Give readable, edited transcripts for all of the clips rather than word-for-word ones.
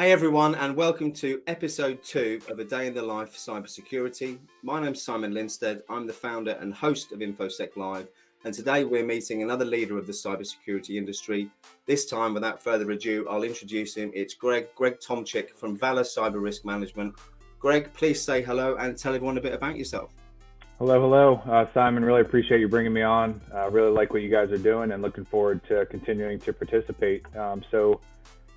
Hey everyone, and welcome to episode 2 of A Day in the Life Cybersecurity. My name's Simon Linstead. I'm the founder and host of InfoSec Live, and today we're meeting another leader of the cybersecurity industry. This time, without further ado, I'll introduce him. It's Greg Tomchick from Valor Cyber Risk Management. Greg, please say hello and tell everyone a bit about yourself. Hello, Simon. Really appreciate you bringing me on. Really like what you guys are doing and looking forward to continuing to participate.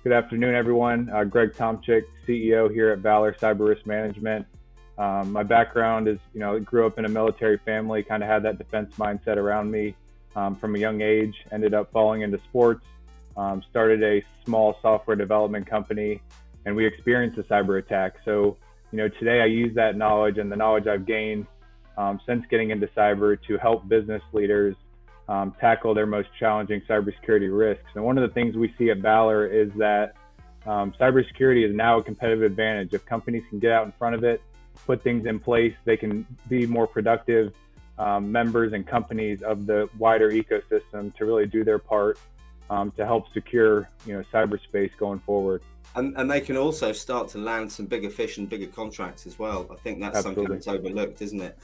Good afternoon, everyone. Greg Tomchick, CEO here at Valor Cyber Risk Management. My background is, grew up in a military family, kind of had that defense mindset around me from a young age, ended up falling into sports, started a small software development company, and we experienced a cyber attack. So, today I use that knowledge and the knowledge I've gained since getting into cyber to help business leaders tackle their most challenging cybersecurity risks. And one of the things we see at Valor is that cybersecurity is now a competitive advantage. If companies can get out in front of it, put things in place, they can be more productive members and companies of the wider ecosystem to really do their part to help secure, cyberspace going forward. And they can also start to land some bigger fish and bigger contracts as well. I think that's Absolutely. Something that's overlooked, isn't it?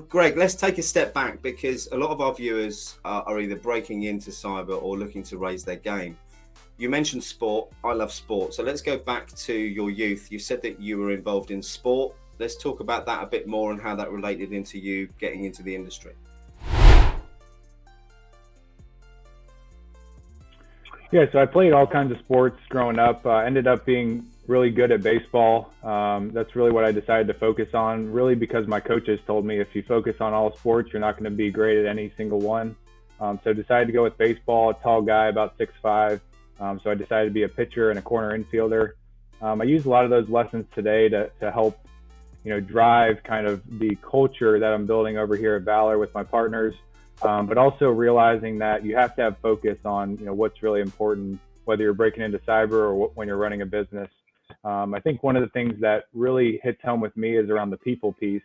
Greg, let's take a step back because a lot of our viewers are either breaking into cyber or looking to raise their game. You mentioned sport. I love sport. So let's go back to your youth. You said that you were involved in sport. Let's talk about that a bit more and how that related into you getting into the industry. Yeah, so I played all kinds of sports growing up. Ended up being really good at baseball. That's really what I decided to focus on, really because my coaches told me if you focus on all sports, you're not going to be great at any single one. So I decided to go with baseball, a tall guy, about 6'5". So I decided to be a pitcher and a corner infielder. I use a lot of those lessons today to help, drive kind of the culture that I'm building over here at Valor with my partners. But also realizing that you have to have focus on, what's really important, whether you're breaking into cyber or when you're running a business. I think one of the things that really hits home with me is around the people piece.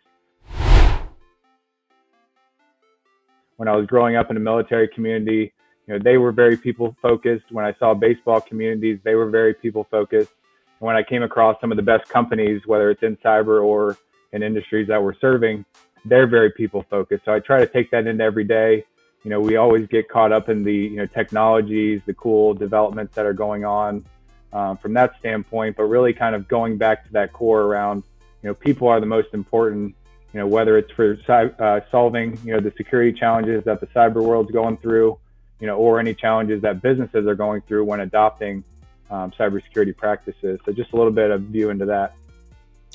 When I was growing up in a military community, they were very people focused. When I saw baseball communities, they were very people focused. And when I came across some of the best companies, whether it's in cyber or in industries that we're serving, they're very people focused. So I try to take that into every day. We always get caught up in the, technologies, the cool developments that are going on from that standpoint, but really kind of going back to that core around, people are the most important, whether it's for solving, the security challenges that the cyber world's going through, or any challenges that businesses are going through when adopting cybersecurity practices. So just a little bit of view into that.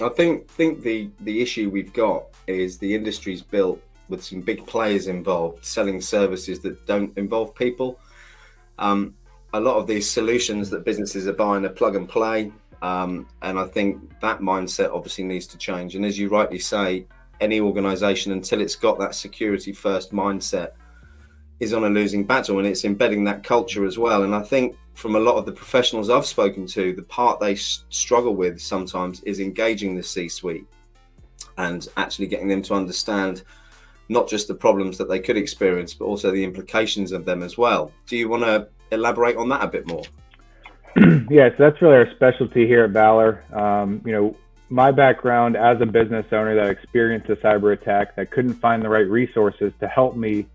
I think the issue we've got is the industry's built with some big players involved selling services that don't involve people. A lot of these solutions that businesses are buying are plug and play. And I think that mindset obviously needs to change. And as you rightly say, any organization, until it's got that security first mindset, is on a losing battle, and it's embedding that culture as well. And I think from a lot of the professionals I've spoken to, the part they struggle with sometimes is engaging the C-suite and actually getting them to understand not just the problems that they could experience, but also the implications of them as well. Do you want to elaborate on that a bit more? Yeah, so that's really our specialty here at Valor. My background as a business owner that experienced a cyber attack that couldn't find the right resources to help me,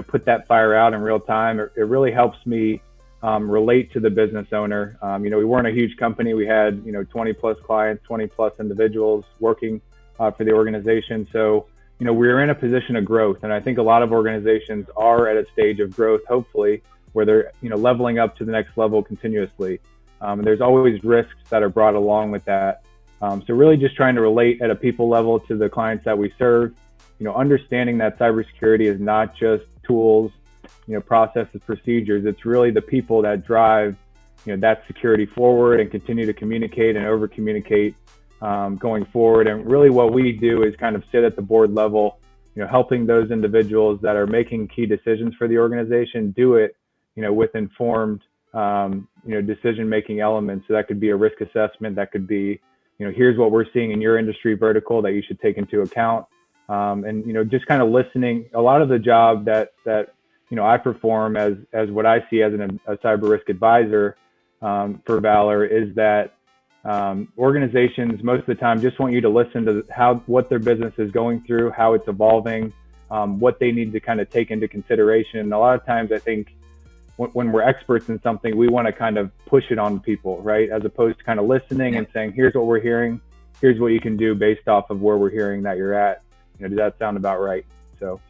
put that fire out in real time. It really helps me relate to the business owner. We weren't a huge company. We had, 20 plus clients, 20 plus individuals working for the organization. So, we were in a position of growth. And I think a lot of organizations are at a stage of growth, hopefully, where they're, leveling up to the next level continuously. And there's always risks that are brought along with that. So really just trying to relate at a people level to the clients that we serve, understanding that cybersecurity is not just tools, processes, procedures. It's really the people that drive, that security forward and continue to communicate and over communicate going forward. And really what we do is kind of sit at the board level, helping those individuals that are making key decisions for the organization do it, with informed, decision-making elements. So that could be a risk assessment. That could be, here's what we're seeing in your industry vertical that you should take into account. And, just kind of listening. A lot of the job that I perform as what I see as a cyber risk advisor for Valor is that, Organizations most of the time just want you to listen to what their business is going through, how it's evolving, what they need to kind of take into consideration. And a lot of times I think when we're experts in something, we want to kind of push it on people, right? As opposed to kind of listening and saying, here's what we're hearing, here's what you can do based off of where we're hearing that you're at. Does that sound about right? So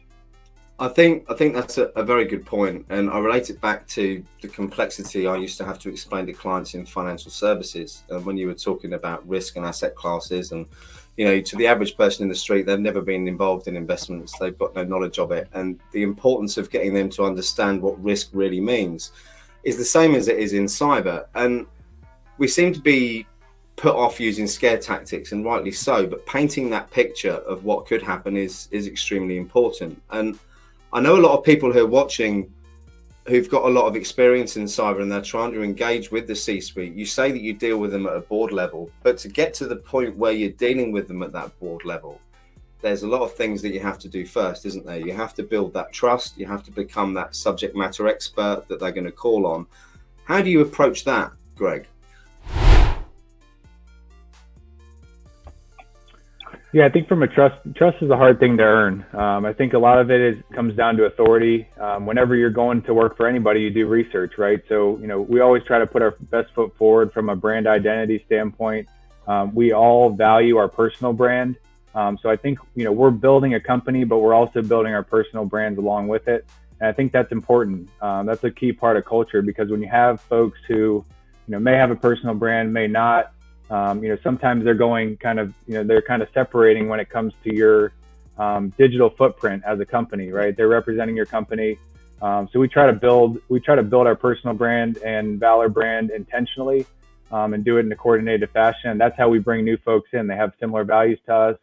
I think that's a very good point, and I relate it back to the complexity I used to have to explain to clients in financial services. And when you were talking about risk and asset classes, and to the average person in the street, they've never been involved in investments, they've got no knowledge of it, and the importance of getting them to understand what risk really means is the same as it is in cyber. And we seem to be put off using scare tactics, and rightly so, but painting that picture of what could happen is extremely important. And I know a lot of people who are watching who've got a lot of experience in cyber, and they're trying to engage with the C-suite. You say that you deal with them at a board level, but to get to the point where you're dealing with them at that board level, there's a lot of things that you have to do first, isn't there? You have to build that trust. You have to become that subject matter expert that they're going to call on. How do you approach that, Greg? Yeah, I think from a trust is a hard thing to earn. I think a lot of it comes down to authority. Whenever you're going to work for anybody, you do research, right? So, we always try to put our best foot forward from a brand identity standpoint. We all value our personal brand. So I think, we're building a company, but we're also building our personal brands along with it. And I think that's important. That's a key part of culture, because when you have folks who, may have a personal brand, may not, sometimes they're going kind of, they're kind of separating when it comes to your digital footprint as a company, right? They're representing your company. So we try to build our personal brand and Valor brand intentionally, and do it in a coordinated fashion. And that's how we bring new folks in. They have similar values to us.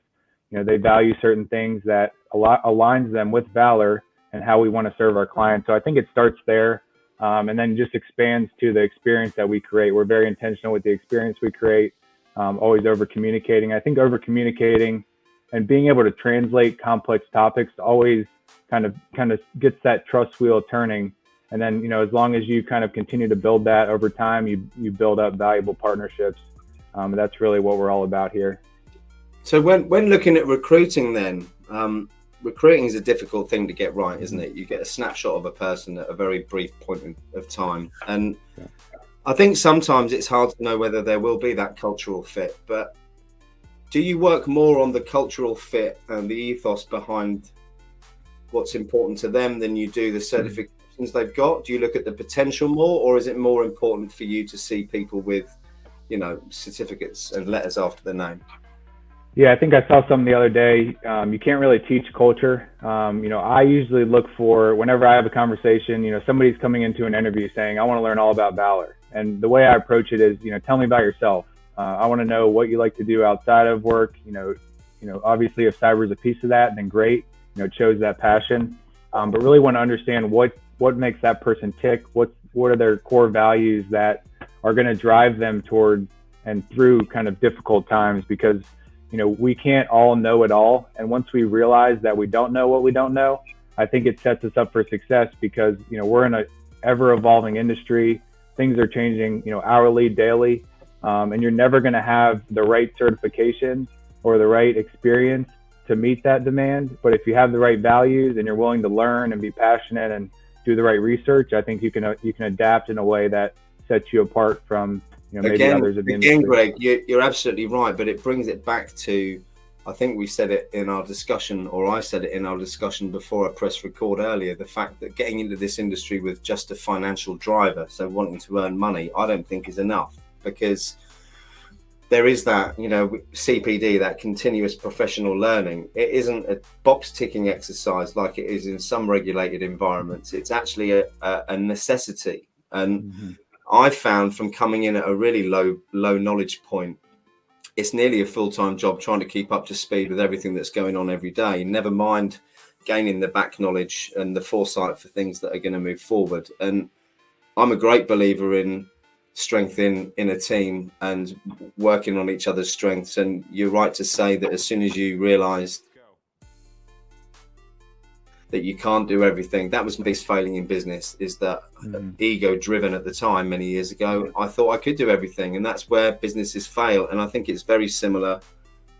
They value certain things that aligns them with Valor and how we want to serve our clients. So I think it starts there. And then just expands to the experience that we create. We're very intentional with the experience we create, always over communicating. I think over communicating and being able to translate complex topics always kind of gets that trust wheel turning. And then, as long as you kind of continue to build that over time, you build up valuable partnerships. That's really what we're all about here. So when looking at recruiting then, recruiting is a difficult thing to get right, isn't it? You get a snapshot of a person at a very brief point of time. And I think sometimes it's hard to know whether there will be that cultural fit. But do you work more on the cultural fit and the ethos behind what's important to them than you do the certifications they've got? Do you look at the potential more, or is it more important for you to see people with, certificates and letters after their name? Yeah, I think I saw something the other day. You can't really teach culture. I usually look for, whenever I have a conversation, somebody's coming into an interview saying, I want to learn all about Valor. And the way I approach it is, tell me about yourself. I want to know what you like to do outside of work. Obviously if cyber is a piece of that, then great, it shows that passion. But really want to understand what makes that person tick. What are their core values that are going to drive them toward and through kind of difficult times, because we can't all know it all. And once we realize that we don't know what we don't know, I think it sets us up for success, because, we're in a ever evolving industry. Things are changing, hourly, daily. And you're never going to have the right certification or the right experience to meet that demand. But if you have the right values and you're willing to learn and be passionate and do the right research, I think you can adapt in a way that sets you apart from, maybe others in the industry. Again, Greg, you're absolutely right, but it brings it back to, I think we said it in our discussion, or I said it in our discussion before I pressed record earlier, the fact that getting into this industry with just a financial driver, so wanting to earn money, I don't think is enough, because there is that, CPD, that continuous professional learning. It isn't a box ticking exercise like it is in some regulated environments. It's actually a necessity. And I found from coming in at a really low knowledge point, it's nearly a full-time job trying to keep up to speed with everything that's going on every day, never mind gaining the back knowledge and the foresight for things that are going to move forward. And I'm a great believer in strength in a team and working on each other's strengths. And you're right to say that as soon as you realize that you can't do everything. That was my biggest failing in business, is that ego driven at the time, many years ago. I thought I could do everything, and that's where businesses fail. And I think it's very similar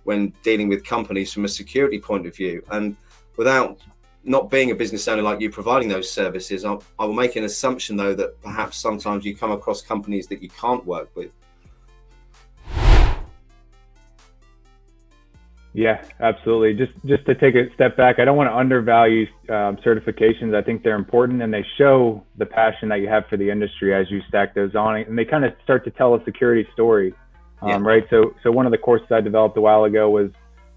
when dealing with companies from a security point of view. And without not being a business owner like you providing those services, I will make an assumption though that perhaps sometimes you come across companies that you can't work with. Yeah, absolutely. Just to take a step back, I don't want to undervalue certifications. I think they're important, and they show the passion that you have for the industry as you stack those on, and they kind of start to tell a security story, right? So one of the courses I developed a while ago was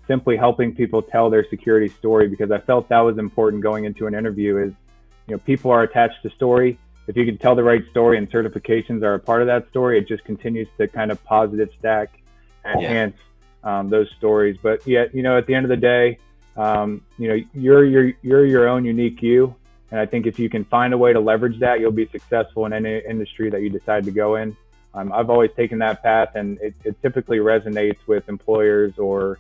simply helping people tell their security story, because I felt that was important going into an interview. Is, people are attached to story. If you can tell the right story and certifications are a part of that story, it just continues to kind of positive stack and enhance those stories. But yet, at the end of the day, you're your own unique you. And I think if you can find a way to leverage that, you'll be successful in any industry that you decide to go in. I've always taken that path, and it typically resonates with employers or,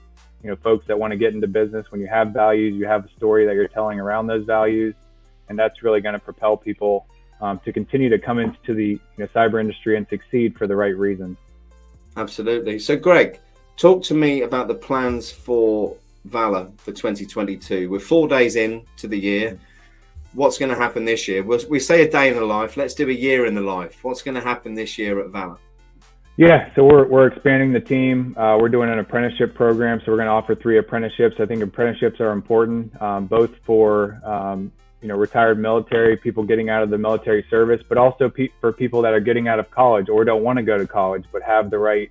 folks that want to get into business. When you have values, you have a story that you're telling around those values, and that's really going to propel people to continue to come into the cyber industry and succeed for the right reasons. Absolutely. So Greg, talk to me about the plans for Valor for 2022. We're 4 days into the year. What's going to happen this year? We say a day in the life. Let's do a year in the life. What's going to happen this year at Valor? Yeah, so we're expanding the team. We're doing an apprenticeship program, so we're going to offer 3 apprenticeships. I think apprenticeships are important, both for retired military, people getting out of the military service, but also for people that are getting out of college or don't want to go to college but have the right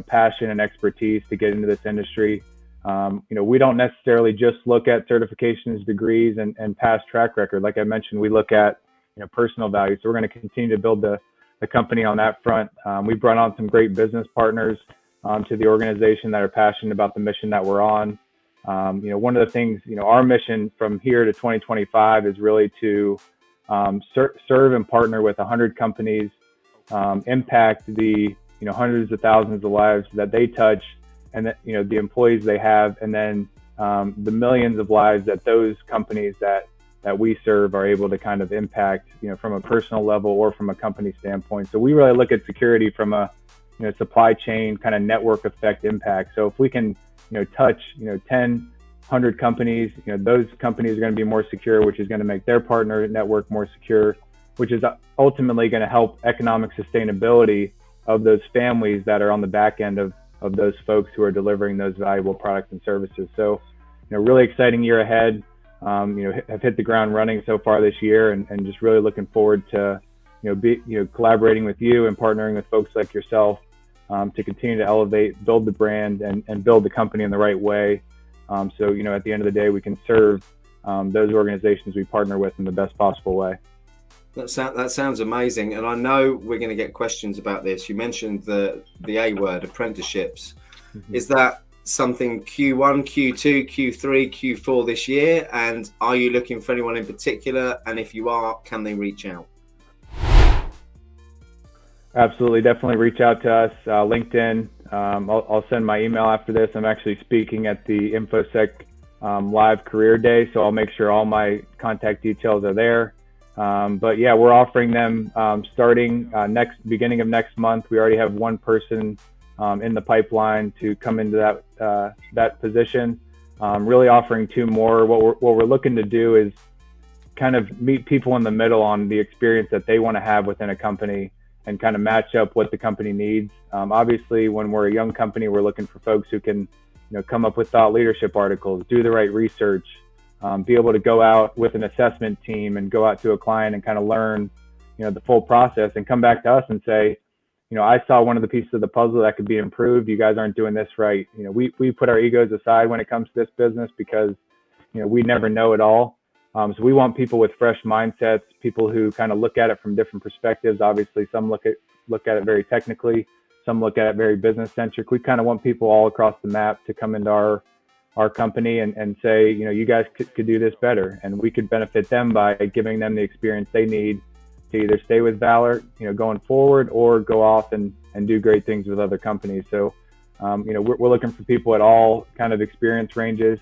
passion and expertise to get into this industry. We don't necessarily just look at certifications, degrees, and past track record. Like I mentioned, we look at personal value. So we're going to continue to build the company on that front. We've brought on some great business partners to the organization that are passionate about the mission that we're on. One of the things, our mission from here to 2025 is really to serve and partner with 100 companies, impact the hundreds of thousands of lives that they touch, and that the employees they have, and then the millions of lives that those companies that we serve are able to kind of impact, from a personal level or from a company standpoint. So we really look at security from a supply chain kind of network effect impact. So if we can touch 10, 100 companies, those companies are going to be more secure, which is going to make their partner network more secure, which is ultimately going to help economic sustainability of those families that are on the back end of those folks who are delivering those valuable products and services. So, really exciting year ahead. Have hit the ground running so far this year, and just really looking forward to, collaborating with you and partnering with folks like yourself to continue to elevate, build the brand, and build the company in the right way. So, at the end of the day, we can serve those organizations we partner with in the best possible way. That sounds amazing, and I know we're going to get questions about this. You mentioned the A word, apprenticeships. Mm-hmm. Is that something Q1, Q2, Q3, Q4 this year? And are you looking for anyone in particular? And if you are, can they reach out? Absolutely, definitely reach out to us. LinkedIn. I'll send my email after this. I'm actually speaking at the InfoSec Live Career Day, so I'll make sure all my contact details are there. But yeah, we're offering them starting beginning of next month. We already have one person in the pipeline to come into that position. Really offering 2 more. What we're looking to do is kind of meet people in the middle on the experience that they want to have within a company, and kind of match up what the company needs. Obviously, when we're a young company, we're looking for folks who can, come up with thought leadership articles, do the right research, be able to go out with an assessment team and go out to a client and kind of learn, the full process, and come back to us and say, I saw one of the pieces of the puzzle that could be improved. You guys aren't doing this right. We put our egos aside when it comes to this business, because, we never know it all. So we want people with fresh mindsets, people who kind of look at it from different perspectives. Obviously, some look at it very technically, some look at it very business centric. We kind of want people all across the map to come into our company and say, you guys could do this better, and we could benefit them by giving them the experience they need to either stay with Valor, going forward, or go off and do great things with other companies. So, we're looking for people at all kind of experience ranges.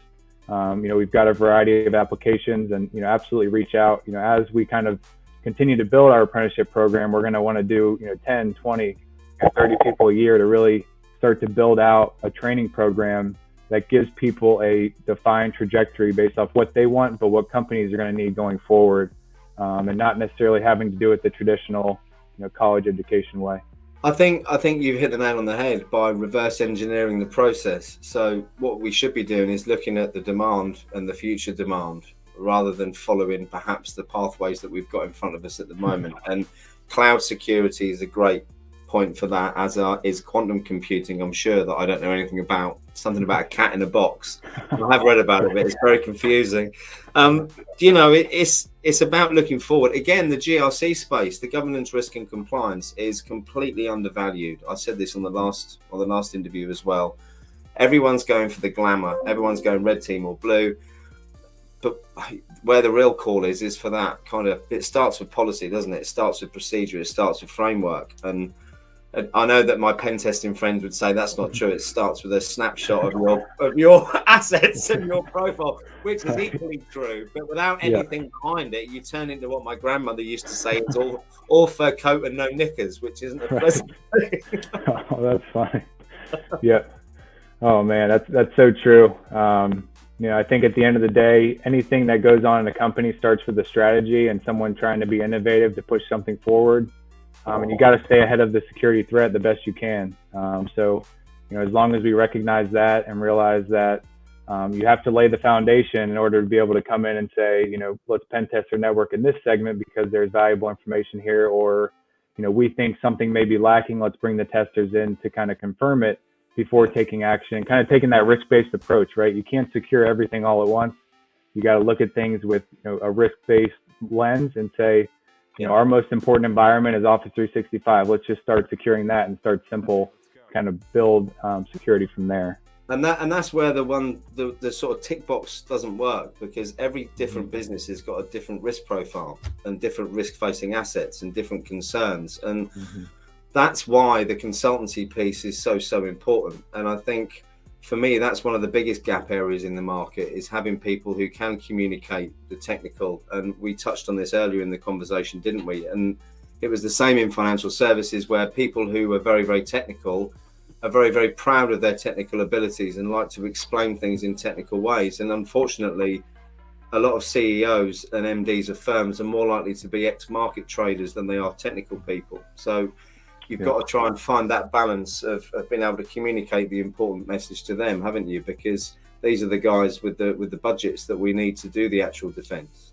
We've got a variety of applications, and absolutely reach out. As we kind of continue to build our apprenticeship program, we're going to want to do 10, 20, 30 people a year to really start to build out a training program that gives people a defined trajectory based off what they want, but what companies are going to need going forward, and not necessarily having to do it the traditional college education way. I think you've hit the nail on the head by reverse engineering the process. So what we should be doing is looking at the demand and the future demand, rather than following perhaps the pathways that we've got in front of us at the moment. And cloud security is a great point for that, as is quantum computing. I'm sure that I don't know anything about, something about a cat in a box. I have read about it, but it's very confusing. It's about looking forward. Again, the GRC space, the governance, risk and compliance, is completely undervalued. I said this on the last interview as well. Everyone's going for the glamour. Everyone's going red team or blue. But where the real call is for that kind of, it starts with policy, doesn't it? It starts with procedure, it starts with framework. And I know that my pen testing friends would say that's not true. It starts with a snapshot of your assets and your profile, which is equally true. But without anything behind it, you turn into what my grandmother used to say: it's all fur coat and no knickers, which isn't a pleasant thing. Oh, that's funny. Yeah. Oh man, that's so true. I think at the end of the day, anything that goes on in a company starts with a strategy and someone trying to be innovative to push something forward. And you got to stay ahead of the security threat the best you can. So as long as we recognize that and realize that you have to lay the foundation in order to be able to come in and say, let's pen test our network in this segment because there's valuable information here, or, we think something may be lacking. Let's bring the testers in to kind of confirm it before taking action, and kind of taking that risk-based approach, right? You can't secure everything all at once. You got to look at things with a risk-based lens and say, our most important environment is Office 365. Let's just start securing that and start simple, kind of build security from there. And that's where the sort of tick box doesn't work, because every different business has got a different risk profile and different risk-facing assets and different concerns. And that's why the consultancy piece is so important. And I think for me, that's one of the biggest gap areas in the market, is having people who can communicate the technical. And we touched on this earlier in the conversation, didn't we? And it was the same in financial services, where people who are very, very technical are very, very proud of their technical abilities and like to explain things in technical ways. And unfortunately, a lot of CEOs and MDs of firms are more likely to be ex-market traders than they are technical people. So you've got to try and find that balance of being able to communicate the important message to them, haven't you? Because these are the guys with the budgets that we need to do the actual defense.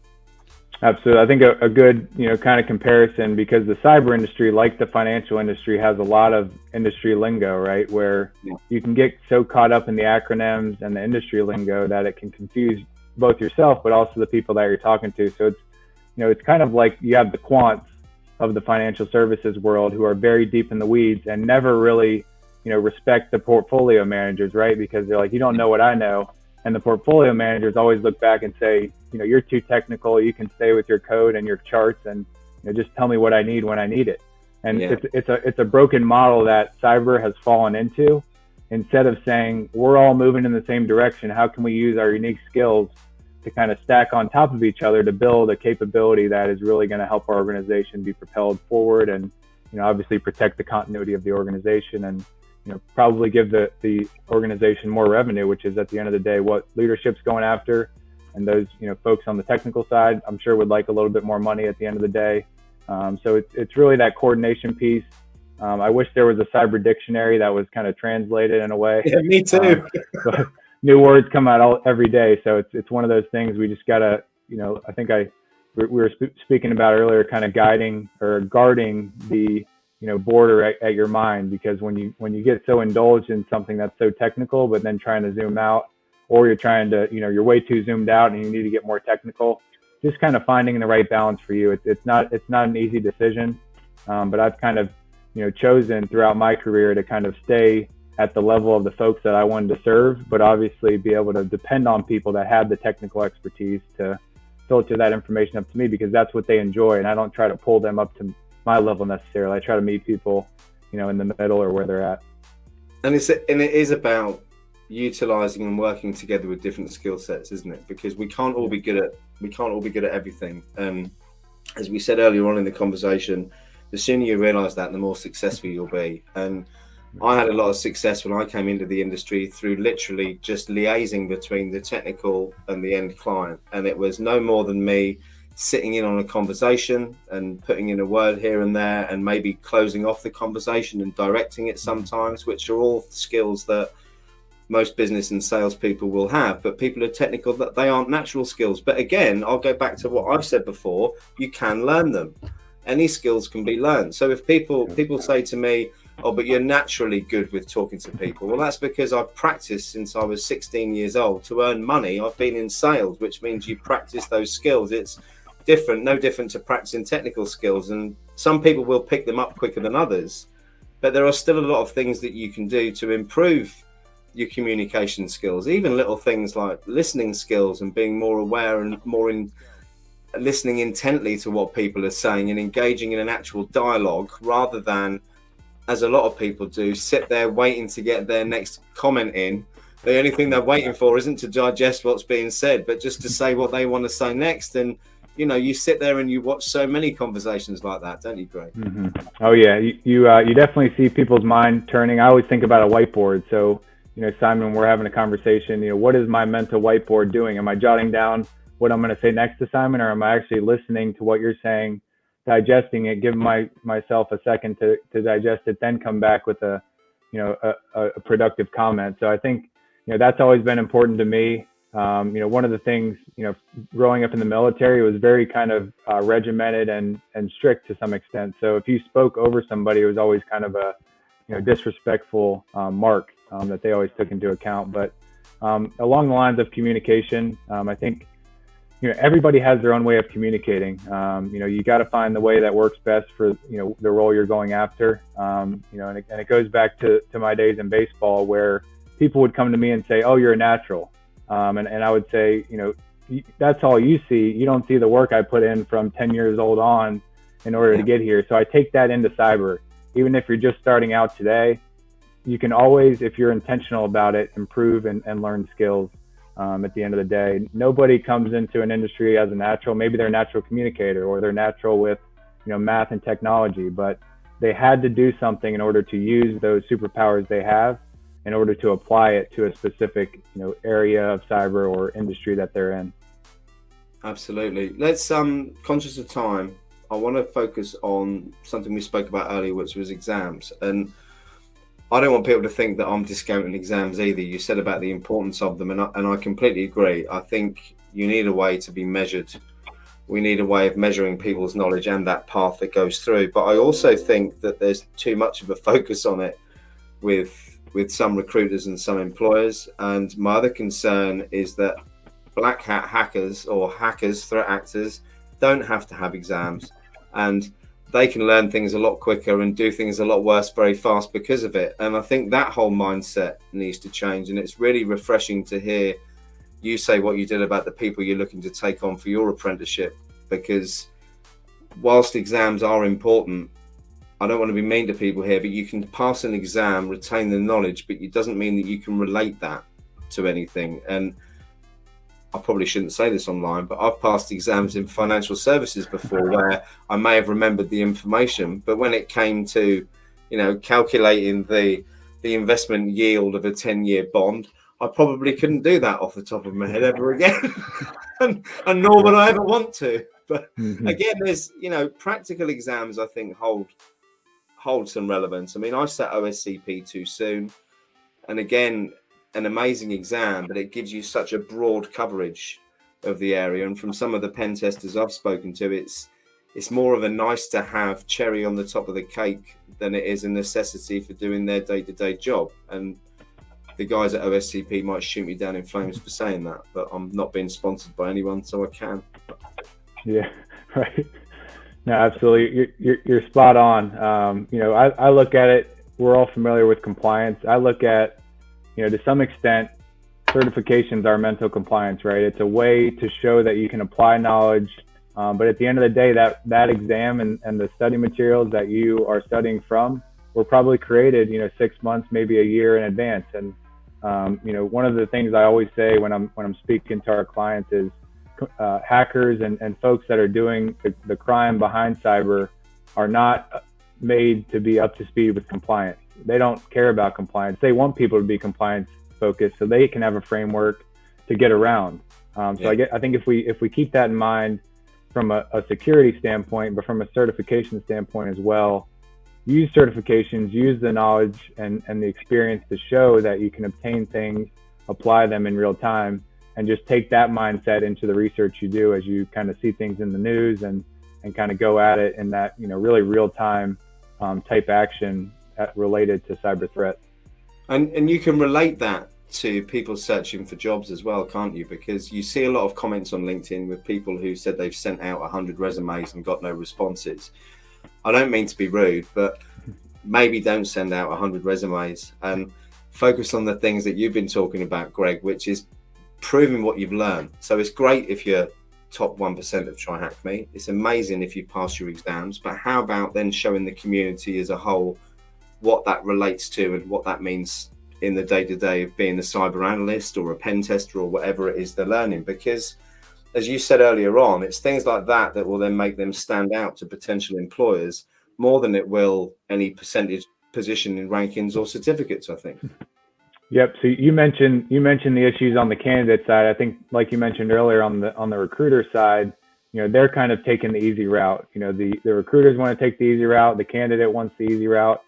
Absolutely. I think a good, kind of comparison, because the cyber industry, like the financial industry, has a lot of industry lingo, right? Where you can get so caught up in the acronyms and the industry lingo that it can confuse both yourself, but also the people that you're talking to. So it's kind of like you have the quants of the financial services world who are very deep in the weeds and never really, respect the portfolio managers, right? Because they're like, you don't know what I know. And the portfolio managers always look back and say, you're too technical. You can stay with your code and your charts and just tell me what I need when I need it. And it's a broken model that cyber has fallen into. Instead of saying, we're all moving in the same direction, how can we use our unique skills to kind of stack on top of each other to build a capability that is really going to help our organization be propelled forward, and obviously protect the continuity of the organization, and probably give the organization more revenue, which is at the end of the day what leadership's going after. And those folks on the technical side, I'm sure, would like a little bit more money at the end of the day. So it's really that coordination piece. I wish there was a cyber dictionary that was kind of translated in a way. Yeah, me too. But new words come out every day, so it's one of those things we just gotta, I think we were speaking about earlier, kind of guiding or guarding the border at your mind, because when you get so indulged in something that's so technical, but then trying to zoom out, or you're trying to you're way too zoomed out and you need to get more technical, just kind of finding the right balance for you. It's not an easy decision, but I've kind of chosen throughout my career to kind of stay at the level of the folks that I wanted to serve, but obviously be able to depend on people that have the technical expertise to filter that information up to me, because that's what they enjoy. And I don't try to pull them up to my level necessarily. I try to meet people, in the middle or where they're at. And it is about utilizing and working together with different skill sets, isn't it? Because we can't all be good at everything. As we said earlier on in the conversation, the sooner you realize that, the more successful you'll be. And I had a lot of success when I came into the industry through literally just liaising between the technical and the end client. And it was no more than me sitting in on a conversation and putting in a word here and there, and maybe closing off the conversation and directing it sometimes, which are all skills that most business and salespeople will have. But people are technical, that they aren't natural skills. But again, I'll go back to what I've said before, you can learn them. Any skills can be learned. So if people say to me, oh, but you're naturally good with talking to people. Well, that's because I've practiced since I was 16 years old to earn money. I've been in sales, which means you practice those skills. It's no different to practicing technical skills. And some people will pick them up quicker than others. But there are still a lot of things that you can do to improve your communication skills, even little things like listening skills and being more aware and more in listening intently to what people are saying and engaging in an actual dialogue, rather than, as a lot of people do, sit there waiting to get their next comment in. The only thing they're waiting for isn't to digest what's being said, but just to say what they want to say next. And, you know, you sit there and you watch so many conversations like that, don't you, Greg? Mm-hmm. Oh, yeah. You definitely see people's mind turning. I always think about a whiteboard. So, you know, Simon, we're having a conversation, you know, what is my mental whiteboard doing? Am I jotting down what I'm going to say next to Simon, or am I actually listening to what you're saying, digesting it, giving myself a second to digest it, then come back with a productive comment. So I think, you know, that's always been important to me. You know, one of the things, you know, growing up in the military, was very kind of regimented and strict to some extent. So if you spoke over somebody, it was always kind of a, you know, disrespectful mark that they always took into account. But along the lines of communication, I think, you know, everybody has their own way of communicating. You know, you got to find the way that works best for, you know, the role you're going after. You know, and it goes back to my days in baseball, where people would come to me and say, oh, you're a natural. And I would say, you know, that's all you see. You don't see the work I put in from 10 years old on in order to get here. So I take that into cyber. Even if you're just starting out today, you can always, if you're intentional about it, improve and learn skills. At the end of the day, nobody comes into an industry as a natural. Maybe they're a natural communicator, or they're natural with, you know, math and technology, but they had to do something in order to use those superpowers they have in order to apply it to a specific, you know, area of cyber or industry that they're in. Absolutely. Let's, conscious of time, I want to focus on something we spoke about earlier, which was exams. And I don't want people to think that I'm discounting exams either. You said about the importance of them, and I completely agree. I think you need a way to be measured. We need a way of measuring people's knowledge and that path that goes through. But I also think that there's too much of a focus on it with some recruiters and some employers. And my other concern is that black hat hackers or hackers, threat actors, don't have to have exams, and they can learn things a lot quicker and do things a lot worse very fast because of it. And I think that whole mindset needs to change. And it's really refreshing to hear you say what you did about the people you're looking to take on for your apprenticeship, because whilst exams are important, I don't want to be mean to people here, but you can pass an exam, retain the knowledge, but it doesn't mean that you can relate that to anything. And I probably shouldn't say this online, but I've passed exams in financial services before where I may have remembered the information, but when it came to, you know, calculating the investment yield of a 10-year bond, I probably couldn't do that off the top of my head ever again. and nor would I ever want to. But again, there's, you know, practical exams, I think, hold some relevance. I mean, I sat OSCP too soon. And again, an amazing exam, but it gives you such a broad coverage of the area. And from some of the pen testers I've spoken to, it's more of a nice to have cherry on the top of the cake than it is a necessity for doing their day-to-day job. And the guys at OSCP might shoot me down in flames for saying that, but I'm not being sponsored by anyone, so I can. Yeah, right. No, absolutely. You're spot on. You know, I look at it, we're all familiar with compliance. I look at, you know, to some extent, certifications are mental compliance, right? It's a way to show that you can apply knowledge. But at the end of the day, that exam and the study materials that you are studying from were probably created, you know, 6 months, maybe a year in advance. And One of the things I always say when I'm speaking to our clients is hackers and folks that are doing the crime behind cyber are not made to be up to speed with compliance. They don't care about compliance. They want people to be compliance focused so they can have a framework to get around. I think if we keep that in mind from a security standpoint, but from a certification standpoint as well, use certifications, use the knowledge and the experience to show that you can obtain things, apply them in real time, and just take that mindset into the research you do as you kind of see things in the news and kind of go at it in that, really real time type action related to cyber threats. And you can relate that to people searching for jobs as well, can't you? Because you see a lot of comments on LinkedIn with people who said they've sent out 100 resumes and got no responses. I don't mean to be rude, but maybe don't send out 100 resumes and focus on the things that you've been talking about, Greg, which is proving what you've learned. So it's great if you're top 1% of Try Hack Me. It's amazing if you pass your exams, but how about then showing the community as a whole what that relates to and what that means in the day-to-day of being a cyber analyst or a pen tester or whatever it is they're learning? Because as you said earlier on, it's things like that that will then make them stand out to potential employers more than it will any percentage position in rankings or certificates, I think. Yep. So you mentioned the issues on the candidate side. I think, like you mentioned earlier, on the recruiter side, they're kind of taking the easy route. The recruiters want to take the easy route. The candidate wants the easy route.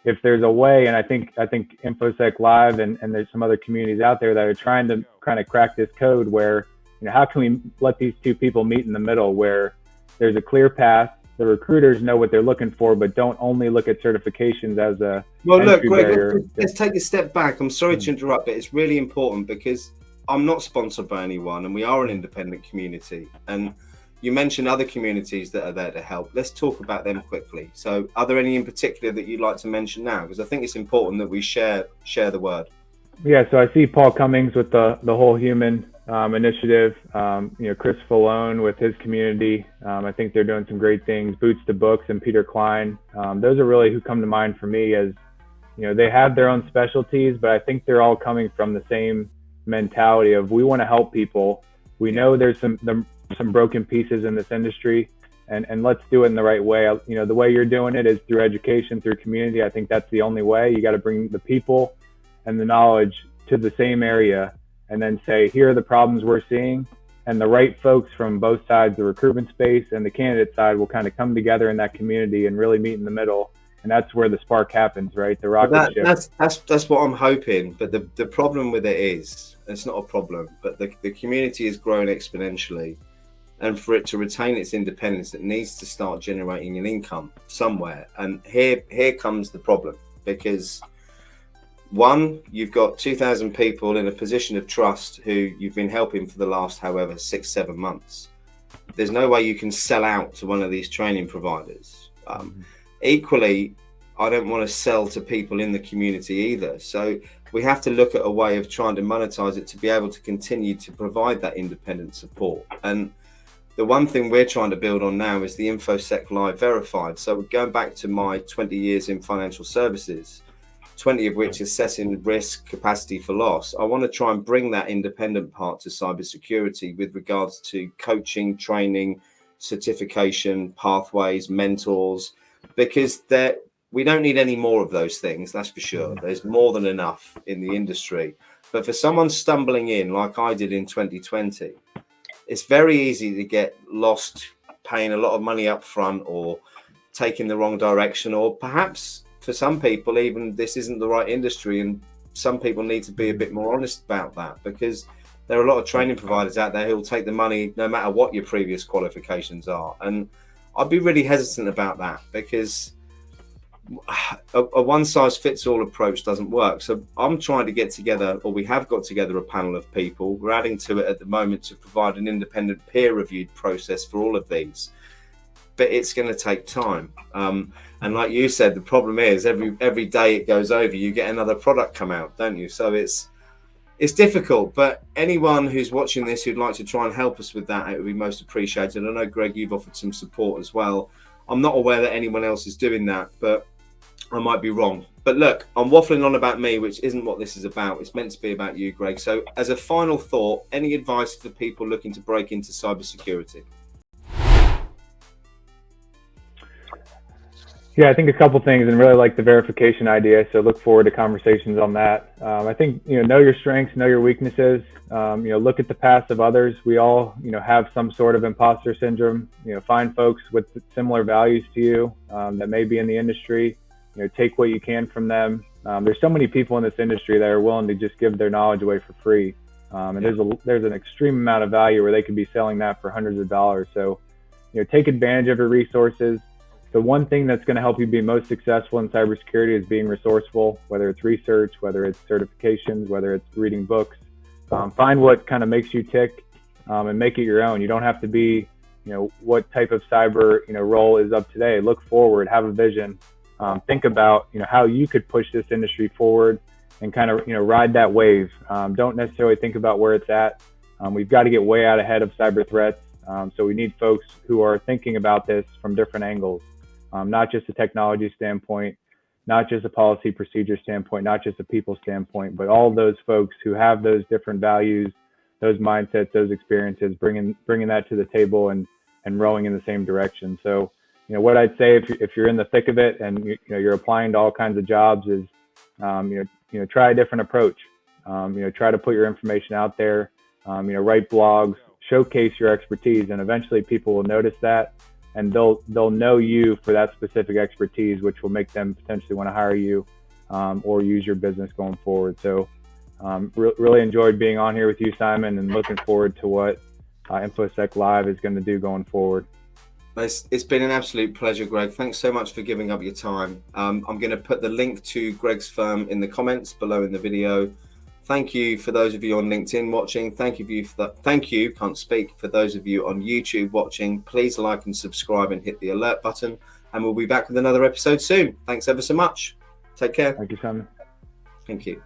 If there's a way, and I think InfoSec Live and there's some other communities out there that are trying to kind of crack this code where, how can we let these two people meet in the middle where there's a clear path, the recruiters know what they're looking for, but don't only look at certifications as a look, Greg, let's take a step back. I'm sorry to interrupt, but it's really important because I'm not sponsored by anyone and we are an independent community. And you mentioned other communities that are there to help. Let's talk about them quickly. So are there any in particular that you'd like to mention now? Because I think it's important that we share the word. Yeah, so I see Paul Cummings with the Whole Human initiative, Chris Falone with his community. I think they're doing some great things. Boots to Books and Peter Klein. Those are really who come to mind for me as, they have their own specialties, but I think they're all coming from the same mentality of we want to help people. We know there's some broken pieces in this industry and let's do it in the right way. The way you're doing it is through education, through community. I think that's the only way. You got to bring the people and the knowledge to the same area and then say, here are the problems we're seeing, and the right folks from both sides, the recruitment space and the candidate side, will kind of come together in that community and really meet in the middle. And that's where the spark happens, right? The rocket ship. That's what I'm hoping. But the problem with it is, it's not a problem, but the community is growing exponentially. And for it to retain its independence, it needs to start generating an income somewhere. And here comes the problem, because one, you've got 2,000 people in a position of trust who you've been helping for the last, 6-7 months. There's no way you can sell out to one of these training providers. Equally, I don't want to sell to people in the community either. So we have to look at a way of trying to monetize it to be able to continue to provide that independent support. And the one thing we're trying to build on now is the InfoSec Live Verified. So going back to my 20 years in financial services, 20 of which is assessing risk, capacity for loss, I want to try and bring that independent part to cybersecurity with regards to coaching, training, certification, pathways, mentors, because we don't need any more of those things, that's for sure. There's more than enough in the industry. But for someone stumbling in like I did in 2020, it's very easy to get lost paying a lot of money up front or taking the wrong direction, or perhaps for some people, even this isn't the right industry. And some people need to be a bit more honest about that, because there are a lot of training providers out there who will take the money no matter what your previous qualifications are. And I'd be really hesitant about that, because a one-size-fits-all approach doesn't work. So I'm trying to get together, or we have got together, a panel of people. We're adding to it at the moment to provide an independent peer-reviewed process for all of these. But it's going to take time. And like you said, the problem is every day it goes over, you get another product come out, don't you? So it's difficult, but anyone who's watching this who'd like to try and help us with that, it would be most appreciated. I know, Greg, you've offered some support as well. I'm not aware that anyone else is doing that, but I might be wrong. But look, I'm waffling on about me, which isn't what this is about. It's meant to be about you, Greg. So as a final thought, any advice for people looking to break into cybersecurity? Yeah, I think a couple things, and really like the verification idea. So look forward to conversations on that. I think know your strengths, know your weaknesses. Look at the past of others. We all have some sort of imposter syndrome. Find folks with similar values to you that may be in the industry. Take what you can from them. There's so many people in this industry that are willing to just give their knowledge away for free, and there's an extreme amount of value where they could be selling that for hundreds of dollars. So take advantage of your resources. The one thing that's going to help you be most successful in cybersecurity is being resourceful, whether it's research, whether it's certifications, whether it's reading books. Find what kind of makes you tick and make it your own. You don't have to be, what type of cyber, role is up today. Look forward, have a vision, think about, how you could push this industry forward and kind of, ride that wave. Don't necessarily think about where it's at. We've got to get way out ahead of cyber threats. So we need folks who are thinking about this from different angles. Not just a technology standpoint, not just a policy procedure standpoint, not just a people standpoint, but all those folks who have those different values, those mindsets, those experiences, bringing that to the table and rowing in the same direction. So, what I'd say if you're in the thick of it and you're applying to all kinds of jobs is, try a different approach. Try to put your information out there. Write blogs, showcase your expertise, and eventually people will notice that. And they'll know you for that specific expertise, which will make them potentially want to hire you or use your business going forward. So really enjoyed being on here with you, Simon, and looking forward to what InfoSec Live is going to do going forward. It's been an absolute pleasure, Greg. Thanks so much for giving up your time. I'm going to put the link to Greg's firm in the comments below in the video. Thank you for those of you on LinkedIn watching. Thank you for those of you on YouTube watching. Please like and subscribe and hit the alert button. And we'll be back with another episode soon. Thanks ever so much. Take care. Thank you, Simon. Thank you.